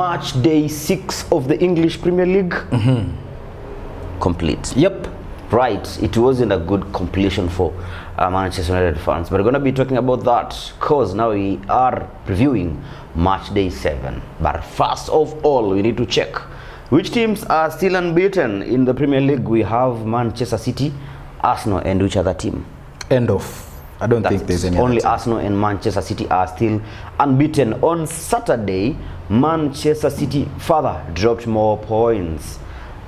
match day 6 of the English Premier League complete. Yep. Right, it wasn't a good completion for Manchester United fans, but we're going to be talking about that because now we are previewing match day 7. But first of all, we need to check which teams are still unbeaten in the Premier League. We have Manchester City, Arsenal, and which other team? End of. I don't think there's any only other team. Arsenal and Manchester City are still unbeaten. On Saturday, Manchester City further dropped more points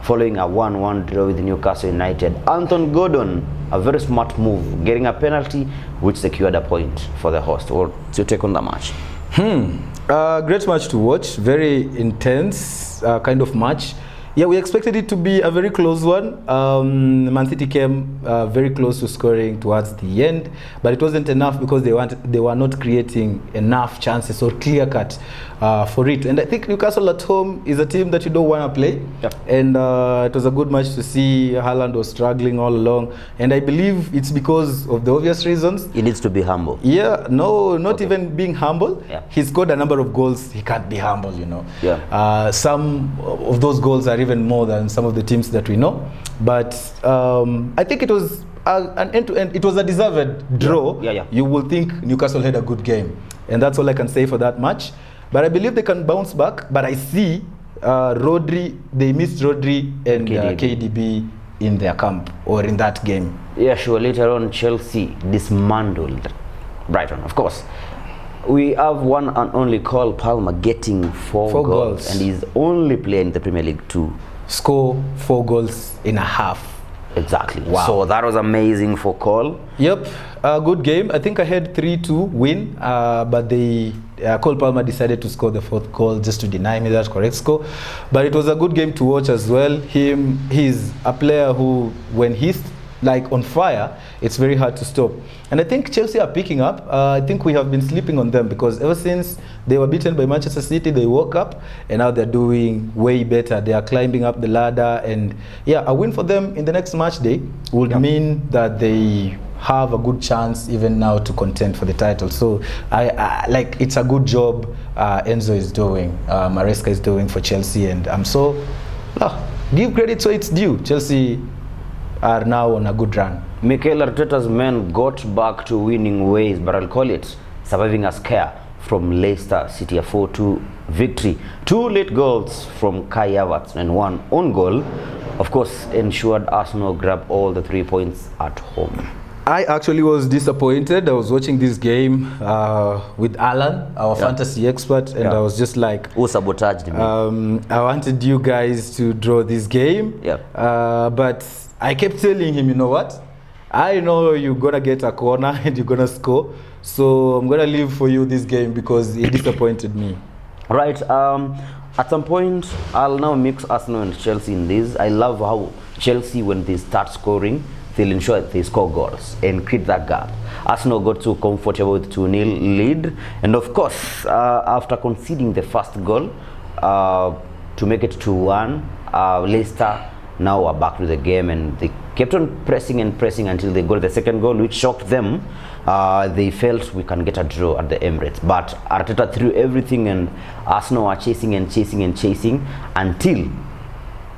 following a 1-1 draw with Newcastle United. Anton Gordon, a very smart move, getting a penalty which secured a point for the host. What's your take on the match? Great match to watch. Very intense kind of match. Yeah, we expected it to be a very close one. Man City came very close to scoring towards the end, but it wasn't enough because they were not creating enough chances or clear cut for it. And I think Newcastle at home is a team that you don't want to play. Yeah. And it was a good match to see. Haaland was struggling all along, and I believe it's because of the obvious reasons. He needs to be humble. Yeah, no, not even being humble. Yeah. He scored a number of goals. He can't be humble, you know. Yeah. Some of those goals are even more than some of the teams that we know. But I think it was an end-to-end. It was a deserved draw. Yeah. You will think Newcastle had a good game, and that's all I can say for that match. But I believe they can bounce back. But I see Rodri. They missed Rodri and KDB in their camp or in that game. Yeah, sure. Later on, Chelsea dismantled Brighton, of course. We have one and only Cole Palmer getting four goals, and he's only playing the Premier League to score 4 goals in a half. Exactly. Wow. So that was amazing for Cole. Yep, a good game. I think I had 3-2 win, but Cole Palmer decided to score the 4th goal just to deny me that correct score. But it was a good game to watch as well. He's a player who, when he's like on fire, it's very hard to stop. And I think Chelsea are picking up. I think we have been sleeping on them because ever since they were beaten by Manchester City, they woke up and now they're doing way better. They are climbing up the ladder, and yeah, a win for them in the next match day would mean that they have a good chance even now to contend for the title. So I like, it's a good job Enzo is doing, Maresca is doing for Chelsea, and I'm so give credit so it's due. Chelsea are now on a good run. Mikel Arteta's men got back to winning ways, but I'll call it surviving a scare from Leicester City, a 4-2 victory. 2 late goals from Kai Havertz and 1 own goal, of course, ensured Arsenal grab all the 3 points at home. I actually was disappointed. I was watching this game with Alan, our fantasy expert, and I was just like, who sabotaged me? I wanted you guys to draw this game, but I kept telling him, you know what? I know you're going to get a corner and you're going to score. So I'm going to leave for you this game because it disappointed me. Right. At some point, I'll now mix Arsenal and Chelsea in this. I love how Chelsea, when they start scoring, they'll ensure that they score goals and create that gap. Arsenal got too comfortable with 2-0 lead. And of course, after conceding the first goal to make it 2-1, Leicester now are back to the game, and they kept on pressing and pressing until they got the second goal, which shocked them. They felt we can get a draw at the Emirates, but Arteta threw everything, and Arsenal are chasing and chasing and chasing until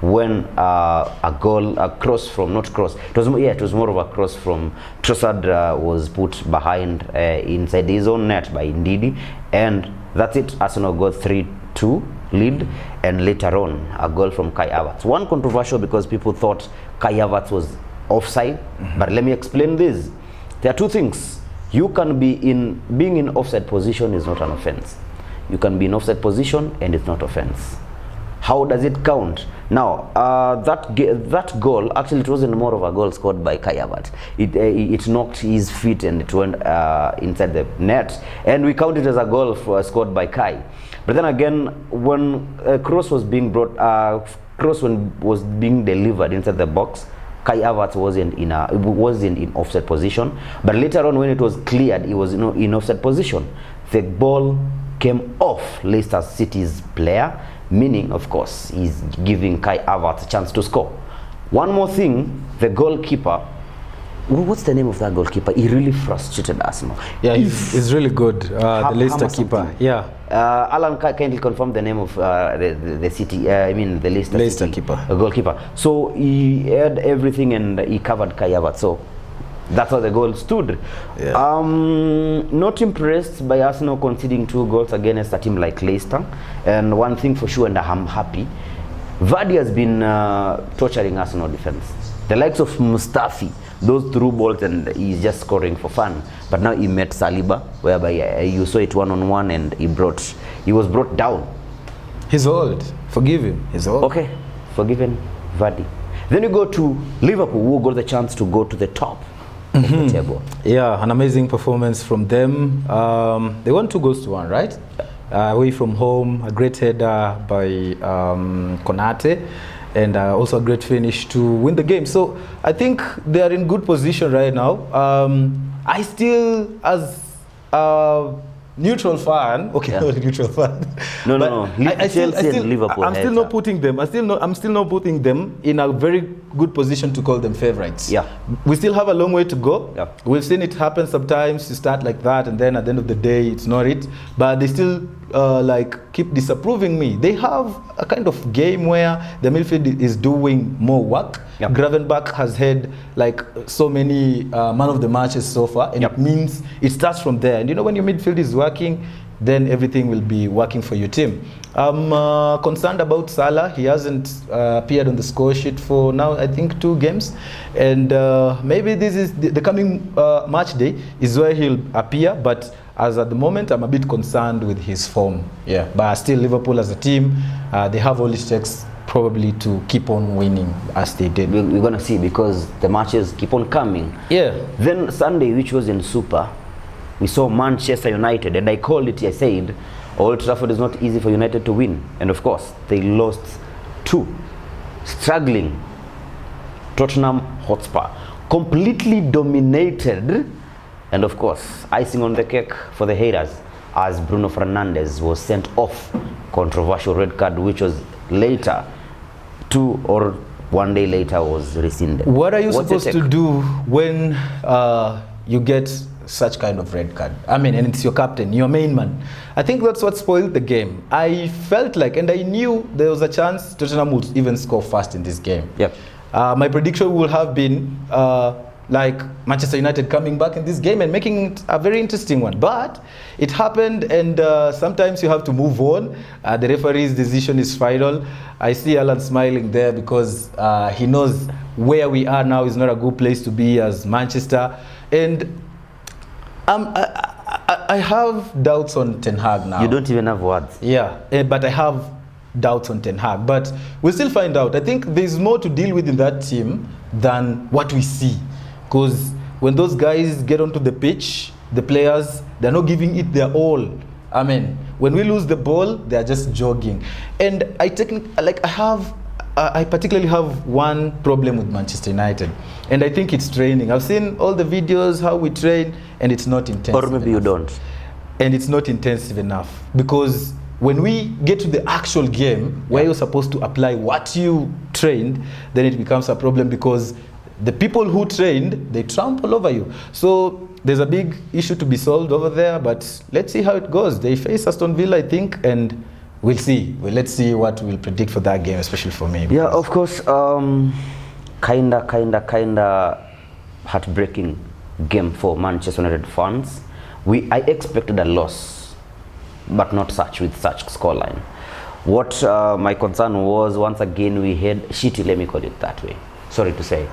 when a cross from, not cross, it was more of a cross from Trossard was put behind inside his own net by Ndidi, and that's it. Arsenal got 3-2 lead, and later on a goal from Kai Havertz. One controversial because people thought Kai Havertz was offside, but let me explain this. There are 2 things. You can be being in offside position is not an offense. You can be in offside position and it's not offense. How does it count? Now, that goal, actually it wasn't more of a goal scored by Kai Havertz. It knocked his feet and it went inside the net, and we count it as a goal scored by Kai. But then again, when cross was being was being delivered inside the box, Kai Havertz wasn't in offside position. But later on, when it was cleared, he was in offside position. The ball came off Leicester City's player, meaning, of course, he's giving Kai Havertz a chance to score. One more thing, the goalkeeper What's the name of that goalkeeper? He really frustrated Arsenal. Yeah, he's really good. The Leicester keeper. Yeah. Alan kindly confirmed the name of the City. I mean the Leicester City keeper. Goalkeeper. So he had everything and he covered Kai Havertz. So that's how the goal stood. Yeah. Not impressed by Arsenal conceding 2 goals against a team like Leicester. And one thing for sure, and I'm happy, Vardy has been torturing Arsenal defense. The likes of Mustafi, those through balls, and he's just scoring for fun. But now he met Saliba, whereby you saw it one-on-one, and he was brought down. He's old. Forgive him. He's old. Okay, forgiven Vardy. Then you go to Liverpool, who got the chance to go to the top of the table. Yeah, an amazing performance from them. They won 2-1, right? Away from home, a great header by Konate. And also a great finish to win the game. So I think they are in good position right now. I still, as a neutral fan, not a neutral fan. No. Chelsea and Liverpool. I'm still not putting them. I'm still not putting them in a very good position to call them favorites. Yeah. We still have a long way to go. Yeah. We've seen it happen sometimes. You start like that, and then at the end of the day, it's not it. But they still keep disapproving me. They have a kind of game where the midfield is doing more work. Yep. Gravenberch has had so many man of the matches so far, and it means it starts from there. And when your midfield is working, then everything will be working for your team. I'm concerned about Salah. He hasn't appeared on the score sheet for now, I think, 2 games. And maybe this is the coming match day is where he'll appear. But as at the moment, I'm a bit concerned with his form. Yeah, but still Liverpool as a team, they have all it takes probably to keep on winning as they did. We're going to see, because the matches keep on coming. Yeah. Then Sunday, which was in Super, we saw Manchester United, and I called it, I said, Old Trafford is not easy for United to win. And of course, they lost 2. Struggling. Tottenham Hotspur completely dominated. And of course, icing on the cake for the haters, as Bruno Fernandes was sent off. Controversial red card, which was later, 2 or 1 day later, was rescinded. What are you supposed to do when you get such kind of red card? I mean, and it's your captain, your main man. I think that's what spoiled the game. I felt like, and I knew there was a chance Tottenham would even score fast in this game. Yep. My prediction would have been Manchester United coming back in this game and making it a very interesting one. But it happened, and sometimes you have to move on. The referee's decision is final. I see Alan smiling there because he knows where we are now is not a good place to be as Manchester. And I have doubts on Ten Hag now. You don't even have words. Yeah, but I have doubts on Ten Hag. But we'll still find out. I think there's more to deal with in that team than what we see. Because when those guys get onto the pitch, the players, they're not giving it their all. I mean, when we lose the ball, they're just jogging. And I particularly have one problem with Manchester United, and I think it's training. I've seen all the videos how we train, and it's not intensive. Or maybe you don't. And it's not intensive enough, because when we get to the actual game where you're supposed to apply what you trained, then it becomes a problem, because the people who trained, they trample over you. So there's a big issue to be solved over there, but let's see how it goes. They face Aston Villa, I think, and we'll see. Let's see what we'll predict for that game, especially for me. Yeah, of course. Kinda heartbreaking game for Manchester United fans. I expected a loss, but not with such scoreline. What my concern was, once again, we had shitty, let me call it that way. Sorry to say,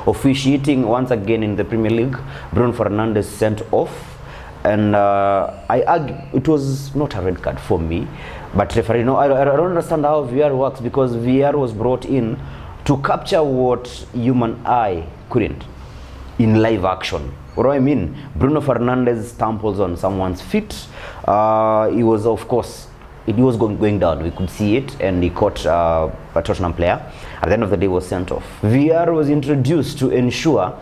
officiating once again in the Premier League. Bruno Fernandes sent off. And I argue it was not a red card for me, but referee, I don't understand how VR works, because VR was brought in to capture what human eye couldn't in live action. What do I mean? Bruno Fernandes stamples on someone's feet. He was, of course, it was going down. We could see it, and he caught a Tottenham player. At the end of the day, was sent off. VR was introduced to ensure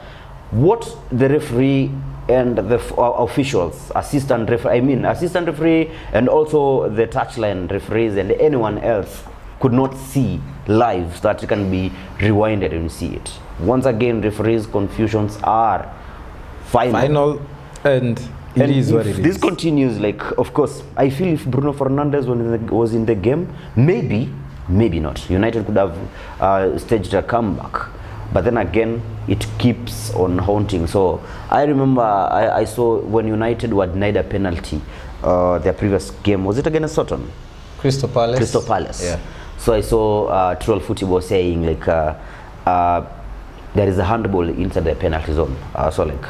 what the referee and the officials, assistant referee, and also the touchline referees and anyone else could not see live, so that it can be rewinded and see it. Once again, referees' confusions are final. And it is what it is. This continues, like, of course, I feel if Bruno Fernandes was in the game, maybe not. United could have staged a comeback. But then again, it keeps on haunting. So I remember I saw when United were denied a penalty, their previous game, was it against Tottenham? Crystal Palace. Crystal Palace. Yeah. So I saw Troll Football saying, like, there is a handball inside the penalty zone. So like,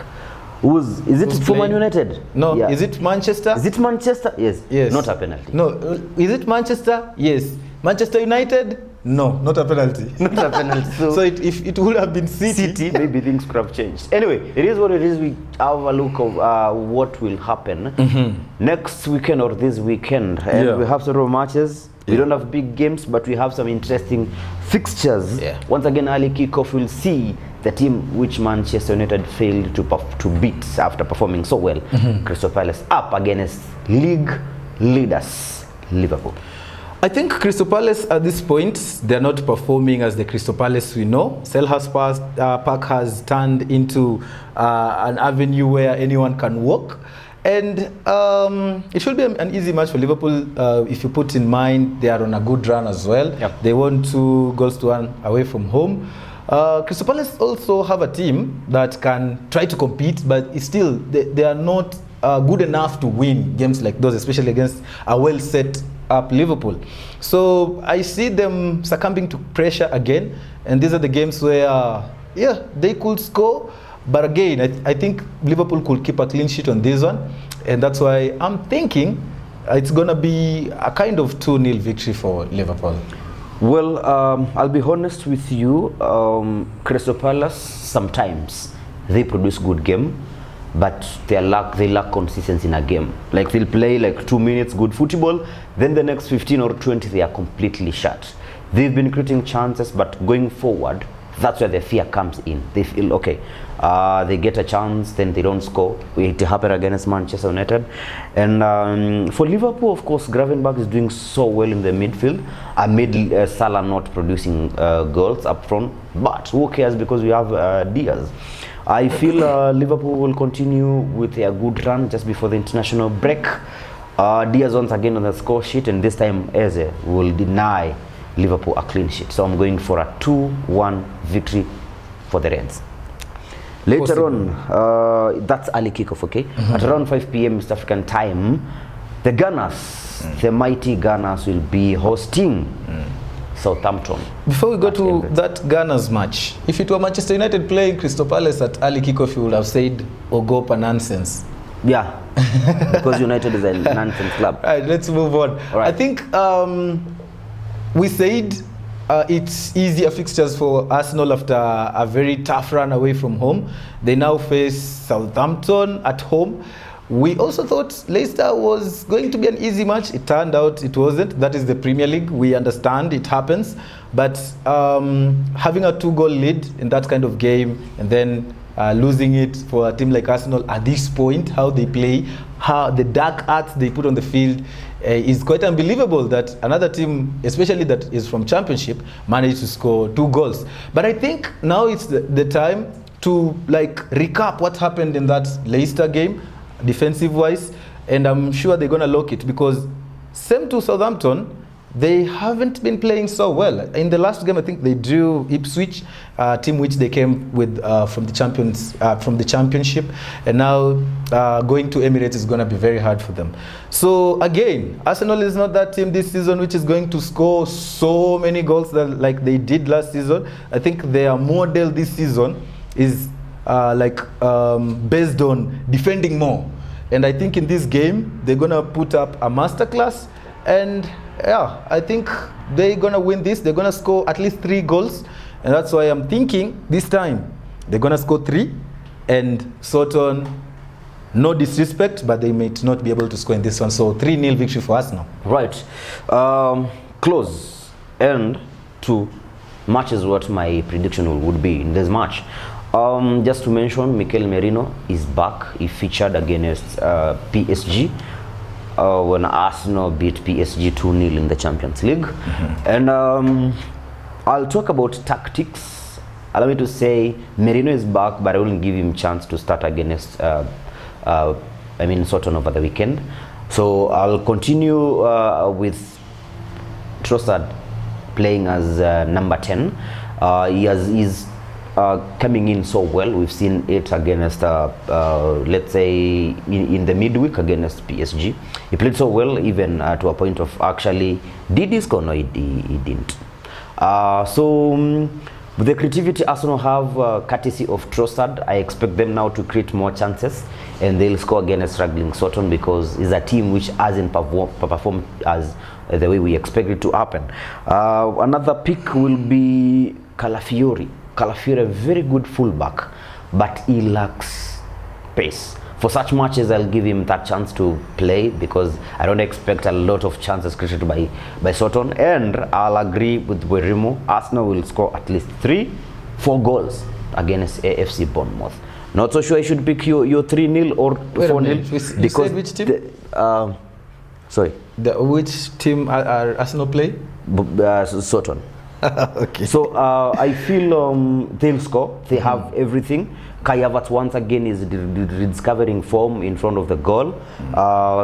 is it for Man United? No. Yeah. Is it Manchester? Is it Manchester? Yes. Yes. Not a penalty. No. Is it Manchester? Yes. Manchester United? No, not a penalty. Not a penalty. So if it would have been City, maybe things could have changed. Anyway, it is what it is. We have a look of what will happen next weekend or this weekend. And we have several matches. We don't have big games, but we have some interesting fixtures. Once again, early kickoff, we'll see the team which Manchester United failed to beat after performing so well. Crystal Palace up against league leaders Liverpool. I think Crystal Palace at this point, they're not performing as the Crystal Palace we know. Selhurst Park has turned into an avenue where anyone can walk. And it should be an easy match for Liverpool if you put in mind they are on a good run as well. They won 2-1 away from home. Crystal Palace also have a team that can try to compete, but still they are not good enough to win games like those, especially against a well-set up Liverpool. So I see them succumbing to pressure again, and these are the games where they could score, but again I think Liverpool could keep a clean sheet on this one, and that's why I'm thinking it's gonna be a kind of 2-0 victory for Liverpool. Well, I'll be honest with you, Crystal Palace sometimes they produce good game, but they lack consistency in a game. Like, they'll play like 2 minutes good football, then the next 15 or 20 they are completely shut. They've been creating chances, but going forward, that's where the fear comes in. They feel, okay, they get a chance, then they don't score. It happened against Manchester United. And for Liverpool, of course, Gravenberch is doing so well in the midfield, amid Salah not producing goals up front. But who cares, because we have Diaz. I feel Liverpool will continue with their good run just before the international break. Diaz once again on the score sheet, and this time Eze will deny Liverpool a clean sheet. So I'm going for a 2-1 victory for the Reds. Later on, that's early kickoff, okay? At around 5 p.m. East African time, the Gunners, the mighty Gunners, will be hosting Southampton. Before we go to that Gunners match, if it were Manchester United playing Crystal Palace at early kickoff, you would have said Ogopa nonsense. Yeah, because United is a nonsense club. All right, let's move on. I think we said it's easier fixtures for Arsenal after a very tough run away from home. They now face Southampton at home. We also thought Leicester was going to be an easy match. It turned out it wasn't. That is the Premier League. We understand it happens. But having a 2-goal lead in that kind of game, and then losing it for a team like Arsenal at this point, how they play, how the dark arts they put on the field, is quite unbelievable that another team, especially that is from Championship, managed to score 2 goals. But I think now it's the time to recap what happened in that Leicester game, defensive wise, and I'm sure they're going to lock it, because same to Southampton, they haven't been playing so well. In the last game, I think they drew Ipswich, a team which they came with from the Championship, and now going to Emirates is going to be very hard for them. So again, Arsenal is not that team this season which is going to score so many goals like they did last season. I think their model this season is based on defending more, and I think in this game they're gonna put up a masterclass, and I think they're gonna win this. They're gonna score at least 3 goals, and that's why I'm thinking this time they're gonna score 3, and Soton, no disrespect, but they might not be able to score in this one. So 3-0 victory for Arsenal. Right. Close end to match is what my prediction would be in this match. Just to mention, Mikel Merino is back. He featured against PSG. when Arsenal beat PSG 2-0 in the Champions League. And I'll talk about tactics. Allow me to say Merino is back, but I wouldn't give him chance to start against Southampton over the weekend. So I'll continue with Trossard playing as number 10. He's coming in so well. We've seen it against, let's say, in the midweek against PSG. He played so well, even to a point of actually, did he score? No, he didn't. With the creativity Arsenal have, courtesy of Trossard, I expect them now to create more chances, and they'll score against struggling Southampton, because it's a team which hasn't performed as the way we expect it to happen. Another pick will be Calafiori. Calafiori, a very good fullback, but he lacks pace. For such matches, I'll give him that chance to play, because I don't expect a lot of chances created by Southampton. And I'll agree with Werimo. Arsenal will score at least 3-4 goals against AFC Bournemouth. Not so sure I should pick your 3-0 or 4-0. You said which team? Sorry. Which team are Arsenal play? Southampton. Okay. So I feel they'll score. They have everything. Kai Havertz once again is rediscovering form in front of the goal.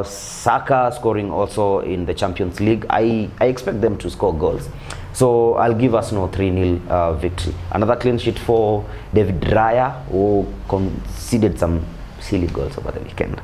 Saka scoring also in the Champions League. I expect them to score goals. So I'll give Arsenal 3-0 victory. Another clean sheet for David Raya, who conceded some silly goals over the weekend.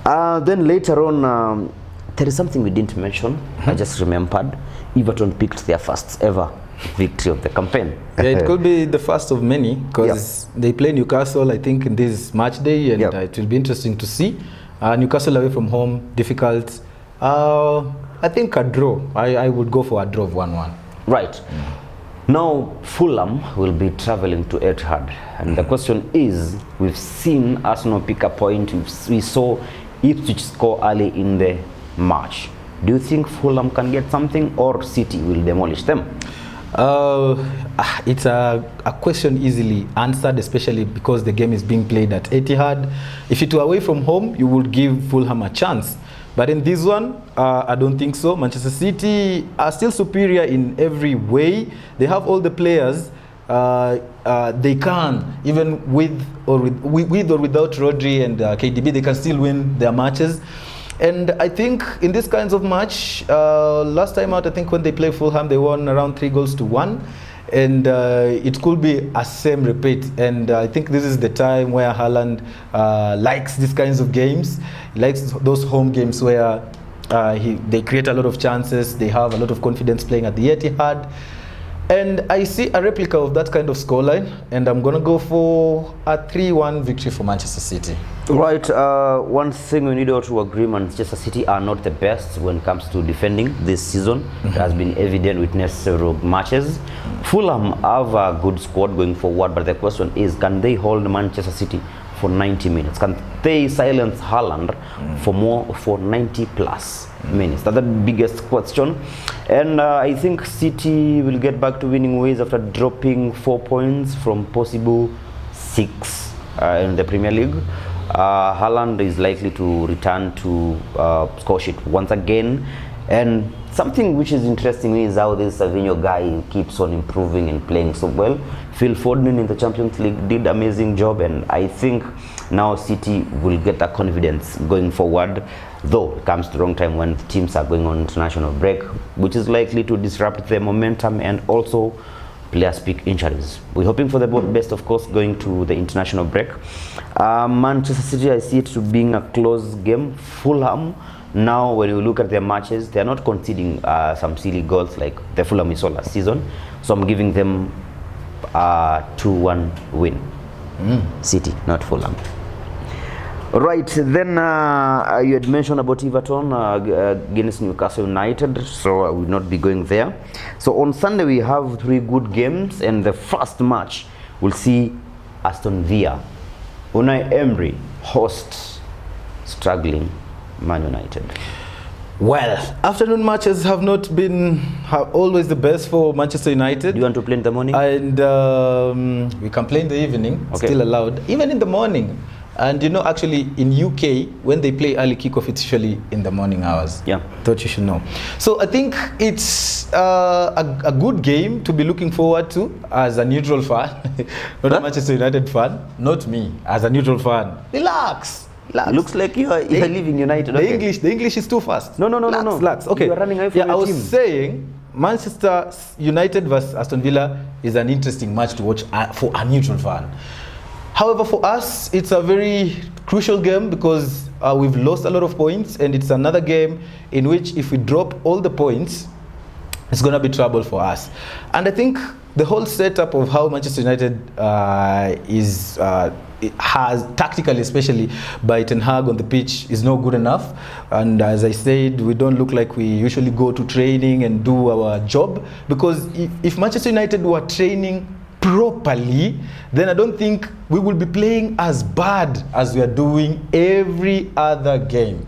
Then later on, there is something we didn't mention. I just remembered. Everton picked their first ever victory of the campaign. Yeah, it could be the first of many, because they play Newcastle, I think, in this match day, and it will be interesting to see. Newcastle away from home, difficult. I think a draw. I would go for a draw of 1-1. Right. Now Fulham will be traveling to Etihad, and the question is, we've seen Arsenal pick a point. We saw Ipswich score early in the match. Do you think Fulham can get something, or City will demolish them? It's a question easily answered, especially because the game is being played at Etihad. If it were away from home, you would give Fulham a chance. But in this one, I don't think so. Manchester City are still superior in every way. They have all the players. They can, even with or without Rodri and KDB, they can still win their matches. And I think in these kinds of match, last time out, I think when they played Fulham, they won around 3-1. And it could be a same repeat. And I think this is the time where Haaland likes these kinds of games. He likes those home games where they create a lot of chances. They have a lot of confidence playing at the Etihad. And I see a replica of that kind of scoreline, and I'm going to go for a 3-1 victory for Manchester City. Right. One thing we need all to agree, Manchester City are not the best when it comes to defending this season. It has been evident witness several matches. Fulham have a good squad going forward, but the question is, can they hold Manchester City for 90 minutes? Can they silence Haaland for 90 plus minutes? That's the biggest question. And I think City will get back to winning ways after dropping 4 points from possible 6 in the Premier League. Haaland is likely to return to score sheet once again. And something which is interesting is how this Savinho guy keeps on improving and playing so well. Phil Foden in the Champions League did an amazing job, and I think now City will get that confidence going forward, though it comes to the wrong time when the teams are going on international break, which is likely to disrupt their momentum and also players pick injuries. We're hoping for the best, of course, going to the international break. Manchester City, I see it to being a close game. Fulham, now when you look at their matches, they are not conceding some silly goals like the Fulham we saw last season. So I'm giving them a 2-1 win. City, not Fulham. Right, then you had mentioned about Everton against Newcastle United, so I will not be going there. So on Sunday we have 3 good games, and the first match will see Aston Villa. Unai Emery hosts struggling Man United. Well, afternoon matches have not been always the best for Manchester United. Do you want to play in the morning? And we can play in the evening, okay. Still allowed. Even in the morning, And you know, actually in UK, when they play early kickoff, it's usually in the morning hours. Yeah. Thought you should know. So I think it's a good game to be looking forward to as a neutral fan, not a Manchester United fan. Not me, as a neutral fan. Relax. It looks like you're leaving United. Okay. The English is too fast. No. Relax. Okay. You are running away from your I was team. saying Manchester United versus Aston Villa is an interesting match to watch for a neutral fan. However, for us, it's a very crucial game because we've lost a lot of points, and it's another game in which if we drop all the points, it's going to be trouble for us. And I think the whole setup of how Manchester United has tactically, especially by Ten Hag on the pitch, is not good enough. And as I said, we don't look like we usually go to training and do our job, because if Manchester United were training properly, then I don't think we will be playing as bad as we are doing every other game.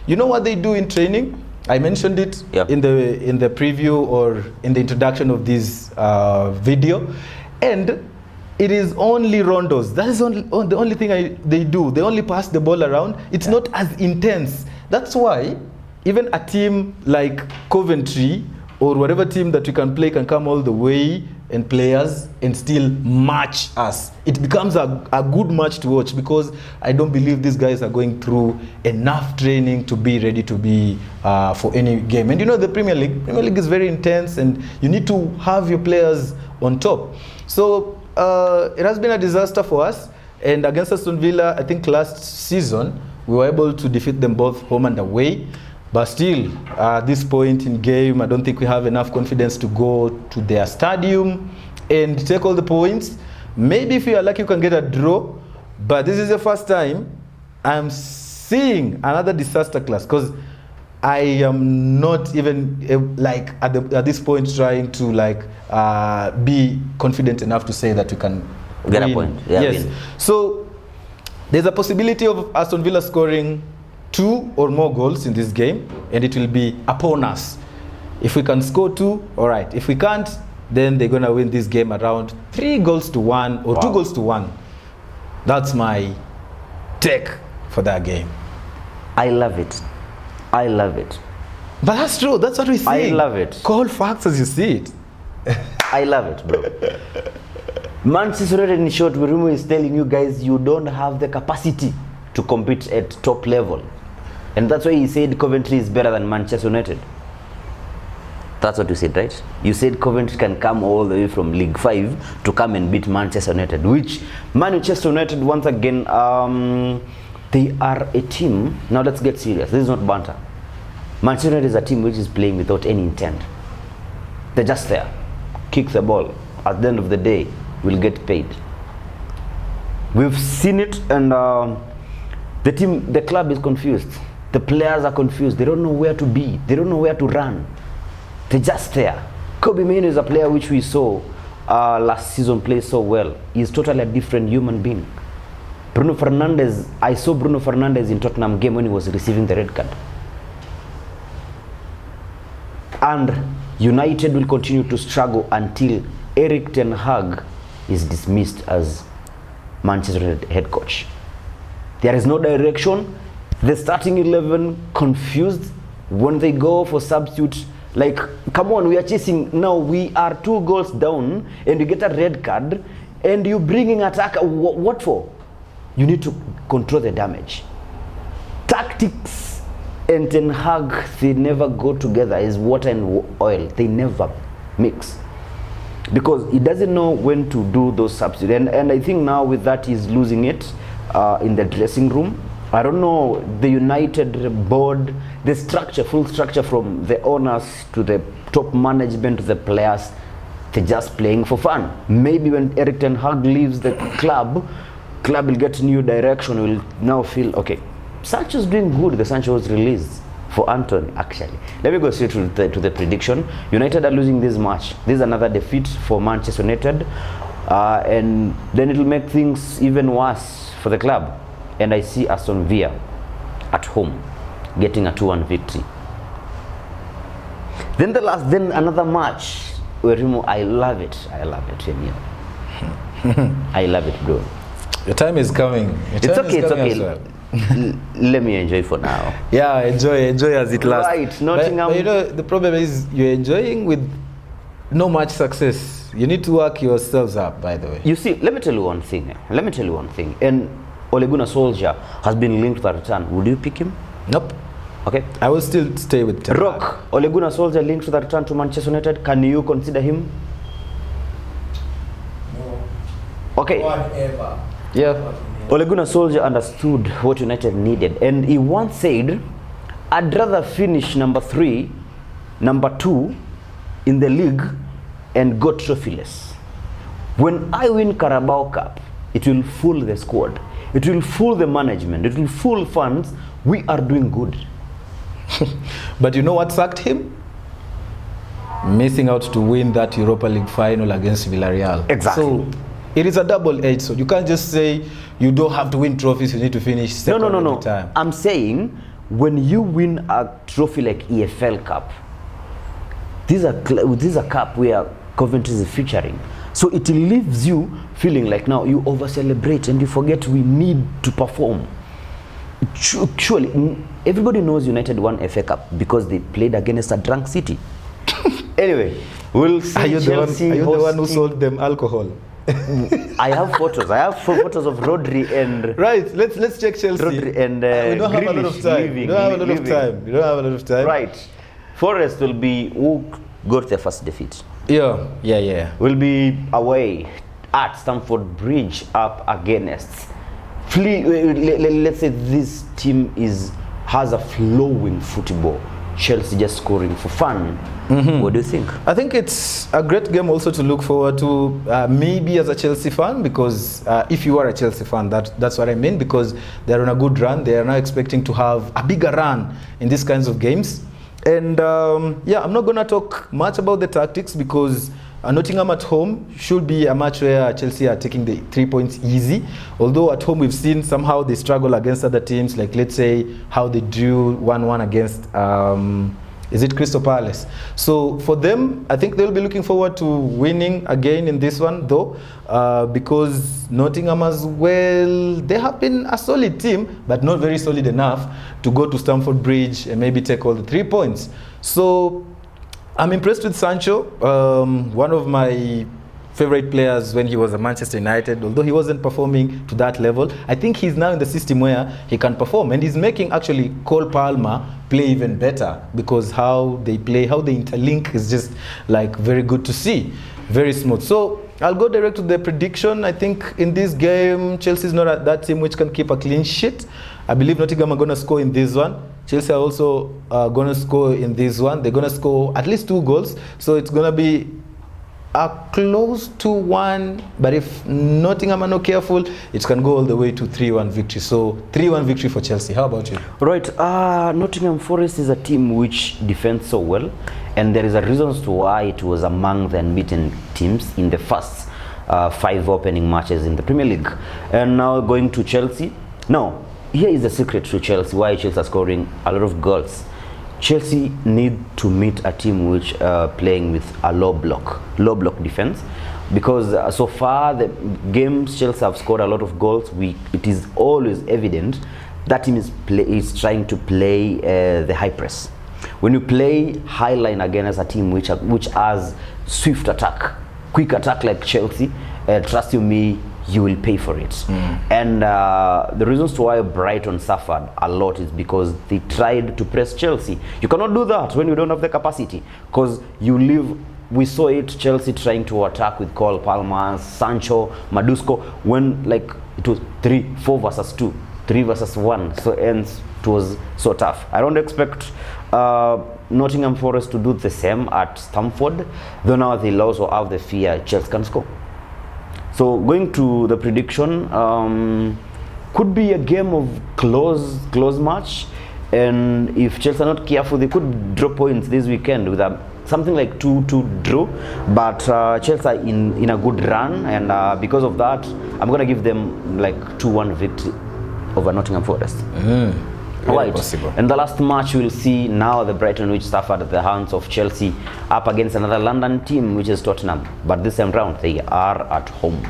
You know what they do in training? I mentioned it in the preview or in the introduction of this video, and it is only rondos. That is the only thing they do. They only pass the ball around. It's not as intense. That's why even a team like Coventry or whatever team that we can play can come all the way and play us and still match us. It becomes a good match to watch, because I don't believe these guys are going through enough training to be ready to be for any game. And you know, the Premier League is very intense, and you need to have your players on top. So it has been a disaster for us. And against Aston Villa, I think last season, we were able to defeat them both home and away. But still, at this point in game, I don't think we have enough confidence to go to their stadium and take all the points. Maybe if you are lucky, you can get a draw. But this is the first time I'm seeing another disaster class, because I am not even like at this point trying to be confident enough to say that we can get win. a point. Yeah, yes. win. So there's a possibility of Aston Villa scoring 2 or more goals in this game, and it will be upon us. If we can score 2, all right. If we can't, then they're going to win this game around 3-1 or 2-1. That's my take for that game. I love it. But that's true. That's what we think. I love it. Call facts as you see it. I love it, bro. Manchester United, in short, Wirumu is telling you guys you don't have the capacity to compete at top level. And that's why he said Coventry is better than Manchester United. That's what you said, right? You said Coventry can come all the way from League 5 to come and beat Manchester United, which Manchester United, once again, they are a team. Now let's get serious. This is not banter. Manchester United is a team which is playing without any intent. They're just there. Kick the ball. At the end of the day, we'll get paid. We've seen it, and the club is confused. The players are confused. They don't know where to be. They don't know where to run. They're just there. Kobe Mainoo is a player which we saw last season play so well. He's totally a different human being. Bruno Fernandes, I saw Bruno Fernandes in Tottenham game when he was receiving the red card. And United will continue to struggle until Erik Ten Hag is dismissed as Manchester United head coach. There is no direction. The starting 11 confused when they go for substitute. Like, come on, we are chasing. Now we are 2 goals down and you get a red card and you bringing attack. What for? You need to control the damage. Tactics and Ten Hag, they never go together. Is water and oil. They never mix. Because he doesn't know when to do those substitutes. And I think now with that he's losing it in the dressing room. I don't know, the United board, the structure, full structure from the owners to the top management to the players, they're just playing for fun. Maybe when Erik Ten Hag leaves the club will get new direction, will now feel, okay, Sancho's doing good. The Sancho was released for Anthony, actually. Let me go straight to the prediction. United are losing this match. This is another defeat for Manchester United. And then it will make things even worse for the club. And I see Aston Villa at home getting a 2-1 victory. Then another match where I love it. I love it, I love it, bro. Your time is coming. It's okay, it's okay. Well. Let me enjoy for now. Yeah, enjoy as it lasts. Right, Nottingham. But you know, the problem is you're enjoying with no much success. You need to work yourselves up, by the way. You see, let me tell you one thing. And Ole Gunnar Solskjaer has been linked to the return. Would you pick him? Nope. Okay. I will still stay with Ten Hag. Rock, Ole Gunnar Solskjaer linked to the return to Manchester United. Can you consider him? No. Okay. Whatever. Yeah. Ole Gunnar Solskjaer understood what United needed, and he once said, "I'd rather finish number 3, number 2 in the league, and go trophyless. When I win Carabao Cup, it will fool the squad, it will fool the management, it will fool fans. We are doing good." But you know what sacked him? Missing out to win that Europa League final against Villarreal. Exactly. So it is a double-edged sword. You can't just say you don't have to win trophies, you need to finish second every time. I'm saying when you win a trophy like EFL Cup, this is a cup where Coventry is featuring. So it leaves you feeling like now you over-celebrate and you forget we need to perform. Surely, everybody knows United won FA Cup because they played against a drunk City. Anyway, we'll see. Are you the one who sold them alcohol? I have photos. I have photos of Rodri and right. Let's check Chelsea. Rodri and we don't have a lot of time. We don't have a lot of time. Right. Forest will be who got their first defeat. Yeah. Will be away at Stamford Bridge up against. Let's say this team has a flowing football. Chelsea just scoring for fun. What do you think? I think it's a great game also to look forward to, maybe as a Chelsea fan, because if you are a Chelsea fan, that's what I mean, because they're on a good run. They are now expecting to have a bigger run in these kinds of games. And yeah, I'm not going to talk much about the tactics because Nottingham at home should be a match where Chelsea are taking the 3 points easy. Although at home we've seen somehow they struggle against other teams, like let's say how they drew 1-1 against is it Crystal Palace. So for them, I think they'll be looking forward to winning again in this one though, because Nottingham as well, they have been a solid team but not very solid enough to go to Stamford Bridge and maybe take all the 3 points. So I'm impressed with Sancho, one of my favorite players when he was at Manchester United, although he wasn't performing to that level. I think he's now in the system where he can perform, and he's making actually Cole Palmer play even better, because how they play, how they interlink is just like very good to see, very smooth. So I'll go direct to the prediction. I think in this game, Chelsea is not that team which can keep a clean sheet. I believe Nottingham are going to score in this one. Chelsea are also going to score in this one. They're going to score at least 2 goals. So it's going to be a close to 1. But if Nottingham are not careful, it can go all the way to 3-1 victory. So 3-1 victory for Chelsea. How about you? Right. Nottingham Forest is a team which defends so well. And there is a reason as to why it was among the unbeaten teams in the first 5 opening matches in the Premier League. And now going to Chelsea. Now, here is the secret to Chelsea, why Chelsea are scoring a lot of goals. Chelsea need to meet a team which playing with a low block defense, because so far the games Chelsea have scored a lot of goals. It is always evident that team is trying to play the high press. When you play high line against a team which has swift attack, quick attack like Chelsea, trust you me, you will pay for it. And the reasons to why Brighton suffered a lot is because they tried to press Chelsea. You cannot do that when you don't have the capacity, because we saw it, Chelsea trying to attack with Cole Palmer, Sancho, Madusco, when like it was 3-4 versus 2, 3 versus 1, so ends it was so tough. I don't expect Nottingham Forest to do the same at Stamford, though now they'll also have the fear Chelsea can score. So going to the prediction, could be a game of close match, and if Chelsea are not careful, they could draw points this weekend with something like 2-2 draw. But Chelsea are in a good run, and because of that, I'm gonna give them like 2-1 victory over Nottingham Forest. Right. Possible. And the last match we'll see now the Brighton, which suffered at the hands of Chelsea, up against another London team which is Tottenham, but this time round they are at home.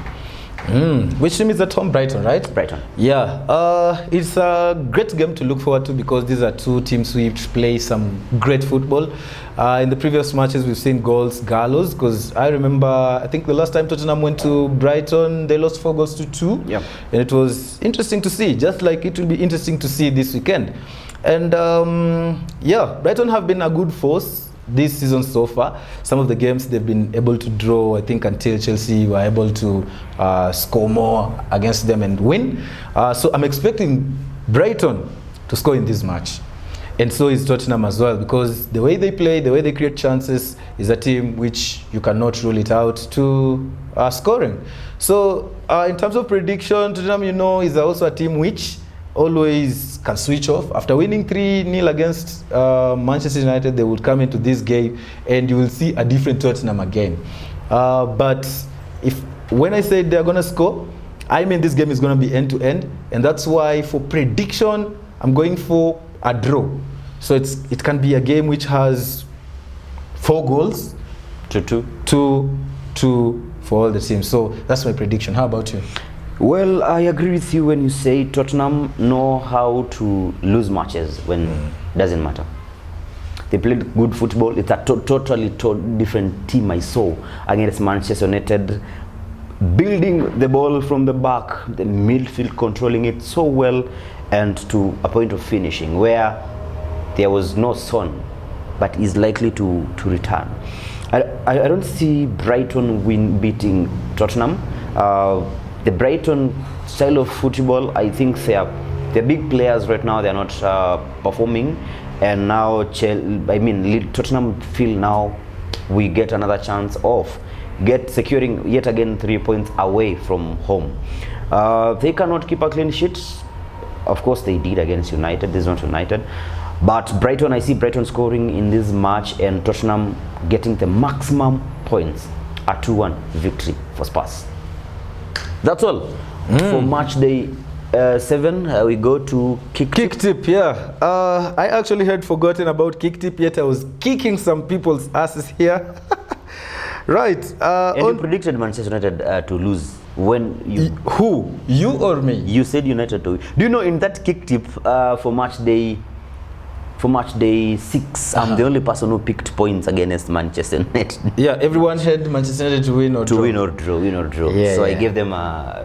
Which team is at home? Brighton, right? Brighton. Yeah, it's a great game to look forward to because these are two teams which play some great football. In the previous matches, we've seen goals gallows because I remember, I think the last time Tottenham went to Brighton, they lost 4 goals to 2. Yeah. And it was interesting to see, just like it will be interesting to see this weekend. And yeah, Brighton have been a good force this season so far. Some of the games they've been able to draw, I think, until Chelsea were able to score more against them and win. So I'm expecting Brighton to score in this match. And so is Tottenham as well, because the way they play, the way they create chances is a team which you cannot rule it out to scoring. So in terms of prediction, Tottenham, you know, is also a team which always can switch off. After winning 3-0 against Manchester United, they will come into this game and you will see a different Tottenham again. But when I say they're going to score, I mean this game is going to be end-to-end. And that's why for prediction, I'm going for a draw. So it can be a game which has 4 goals. 2-2. 2-2 for all the teams. So that's my prediction. How about you? Well, I agree with you when you say Tottenham know how to lose matches when it doesn't matter. They played good football. It's a totally different team I saw against Manchester United. Building the ball from the back, the midfield controlling it so well, and to a point of finishing where there was no Son, but is likely to return. I don't see Brighton beating Tottenham. The Brighton style of football, I think they're big players right now. They're not performing, and now Tottenham feel now we get another chance of securing yet again 3 points away from home. They cannot keep a clean sheet. Of course, they did against United. This is not United, but Brighton. I see Brighton scoring in this match and Tottenham getting the maximum points. A 2-1 victory for Spurs. That's all for match day 7. We go to kick tip. Yeah, I actually had forgotten about kick tip, yet I was kicking some people's asses here. Right. And you predicted Manchester United to lose when you... Who? You or me? You said United to... Do you know in that kick tip for match day 6, I'm the only person who picked points against Manchester United. Yeah, everyone had Manchester United to win or draw. Win or draw. Yeah, so I gave them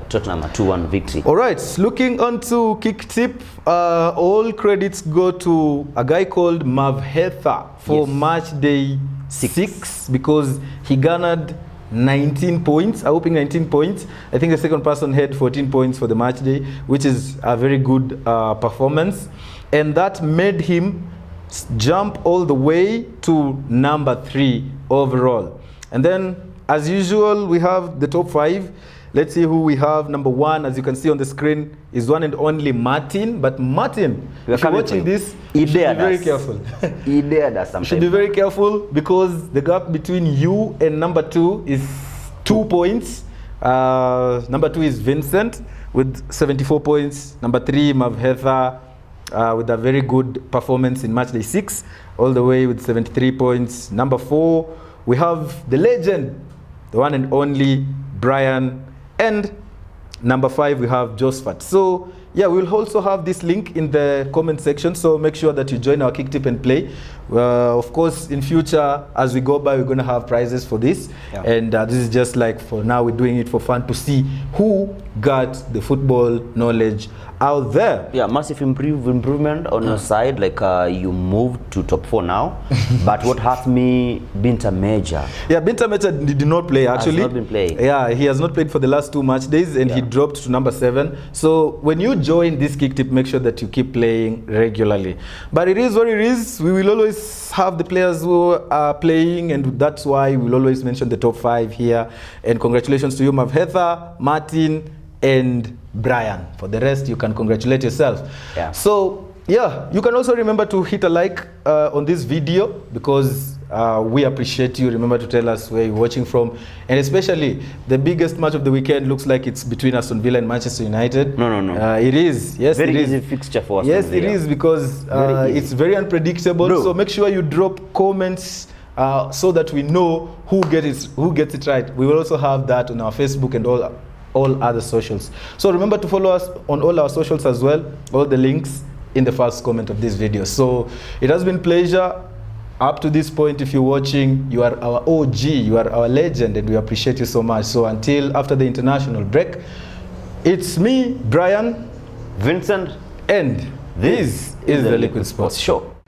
Tottenham a 2-1 victory. All right, looking onto kick tip, all credits go to a guy called Mavhetha for match day 6 because he garnered 19 points, a whopping 19 points. I think the second person had 14 points for the match day, which is a very good performance. And that made him jump all the way to number 3 overall. And then, as usual, we have the top 5. Let's see who we have. Number 1, as you can see on the screen, is one and only Martin. But Martin, if you're watching this, you should be very careful. He dared us something. You should be very careful because the gap between you and number 2 is 2 points. Number 2 is Vincent with 74 points. Number 3, Mavhetha, with a very good performance in match day 6, all the way with 73 points. Number 4, we have the legend, the one and only Brian, and number 5, we have Josephat. So yeah, we'll also have this link in the comment section, so make sure that you join our kick tip and play. Of course, in future, as we go by, we're going to have prizes for this. Yeah. And this is just like for now, we're doing it for fun to see who got the football knowledge out there. Yeah, massive improvement on your side. Like you moved to top 4 now. But what hurt me, Binta Major. Yeah, Binta Major did not play actually. Has not been playing. Yeah, he has not played for the last 2 match days, and he dropped to number 7. So when you join this kick tip, make sure that you keep playing regularly. But it is what it is. We will always have the players who are playing, and that's why we'll always mention the top 5 here. And congratulations to you, Mavhetha, Martin, and Brian. For the rest, you can congratulate yourself. Yeah. So yeah, you can also remember to hit a like on this video because we appreciate you. Remember to tell us where you're watching from, and especially the biggest match of the weekend looks like it's between Aston Villa and Manchester United. No. It is. Yes, very it is. Easy fixture for Aston Villa. Yes, it is because it's very unpredictable. No. So make sure you drop comments so that we know who gets it right. We will also have that on our Facebook and all all other socials. So remember to follow us on all our socials as well. All the links in the first comment of this video. So it has been a pleasure. Up to this point, if you're watching, you are our OG, you are our legend, and we appreciate you so much. So until after the international break, it's me, Brian, Vincent, and this is the Liquid Sports Show.